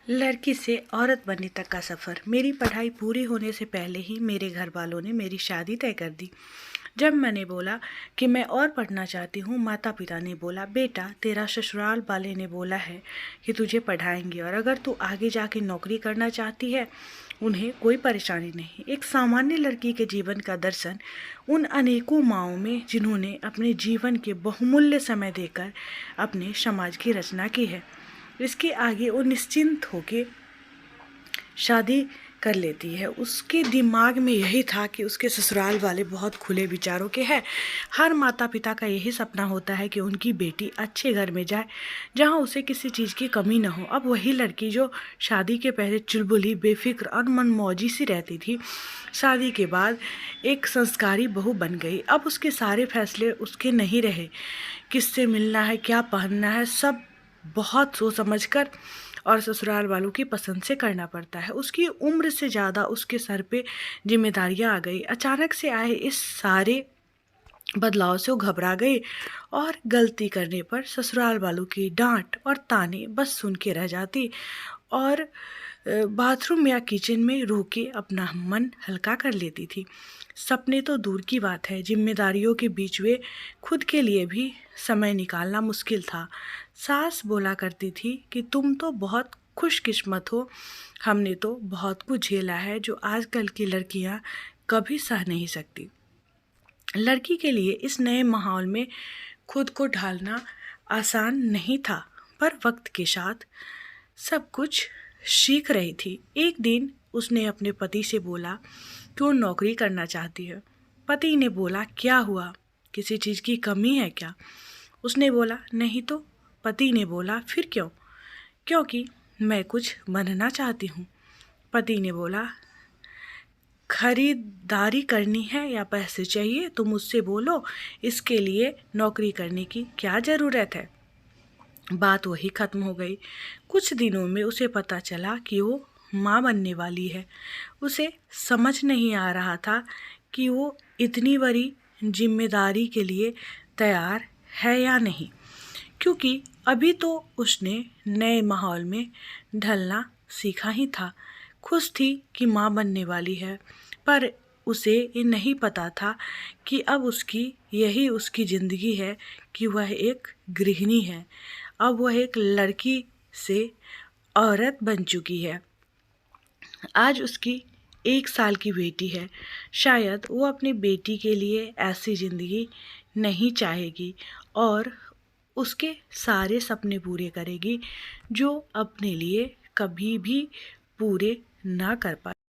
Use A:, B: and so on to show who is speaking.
A: लड़की से औरत बनने तक का सफ़र। मेरी पढ़ाई पूरी होने से पहले ही मेरे घर वालों ने मेरी शादी तय कर दी। जब मैंने बोला कि मैं और पढ़ना चाहती हूँ, माता पिता ने बोला, बेटा तेरा ससुराल वाले ने बोला है कि तुझे पढ़ाएंगे और अगर तू आगे जाके नौकरी करना चाहती है उन्हें कोई परेशानी नहीं। एक सामान्य लड़की के जीवन का दर्शन उन अनेकों माँओं में जिन्होंने अपने जीवन के बहुमूल्य समय देकर अपने समाज की रचना की है। इसके आगे वो निश्चिंत होके शादी कर लेती है। उसके दिमाग में यही था कि उसके ससुराल वाले बहुत खुले विचारों के हैं। हर माता पिता का यही सपना होता है कि उनकी बेटी अच्छे घर में जाए जहां उसे किसी चीज़ की कमी न हो। अब वही लड़की जो शादी के पहले चुलबुली, बेफिक्र और मनमौजी सी रहती थी, शादी के बाद एक संस्कारी बहू बन गई। अब उसके सारे फैसले उसके नहीं रहे। किससे मिलना है, क्या पहनना है, सब बहुत सोच समझ कर और ससुराल वालों की पसंद से करना पड़ता है। उसकी उम्र से ज़्यादा उसके सर पे जिम्मेदारियां आ गई। अचानक से आए इस सारे बदलाव से वो घबरा गई और गलती करने पर ससुराल वालों की डांट और ताने बस सुन के रह जाती और बाथरूम या किचन में रो के अपना मन हल्का कर लेती थी। सपने तो दूर की बात है, जिम्मेदारियों के बीच में खुद के लिए भी समय निकालना मुश्किल था। सास बोला करती थी कि तुम तो बहुत खुशकिस्मत हो, हमने तो बहुत कुछ झेला है जो आजकल की लड़कियां कभी सह नहीं सकती। लड़की के लिए इस नए माहौल में खुद को ढालना आसान नहीं था, पर वक्त के साथ सब कुछ सीख रही थी। एक दिन उसने अपने पति से बोला कि वो नौकरी करना चाहती है। पति ने बोला, क्या हुआ, किसी चीज़ की कमी है क्या? उसने बोला, नहीं तो। पति ने बोला, फिर क्यों? क्योंकि मैं कुछ बनना चाहती हूँ। पति ने बोला, खरीदारी करनी है या पैसे चाहिए तो मुझसे बोलो, इसके लिए नौकरी करने की क्या ज़रूरत है। बात वही ख़त्म हो गई। कुछ दिनों में उसे पता चला कि वो माँ बनने वाली है। उसे समझ नहीं आ रहा था कि वो इतनी बड़ी जिम्मेदारी के लिए तैयार है या नहीं, क्योंकि अभी तो उसने नए माहौल में ढलना सीखा ही था। खुश थी कि माँ बनने वाली है, पर उसे ये नहीं पता था कि अब यही उसकी ज़िंदगी है, कि वह एक गृहिणी है। अब वह एक लड़की से औरत बन चुकी है। आज उसकी 1 साल की बेटी है। शायद वो अपनी बेटी के लिए ऐसी ज़िंदगी नहीं चाहेगी और उसके सारे सपने पूरे करेगी जो अपने लिए कभी भी पूरे ना कर पाए।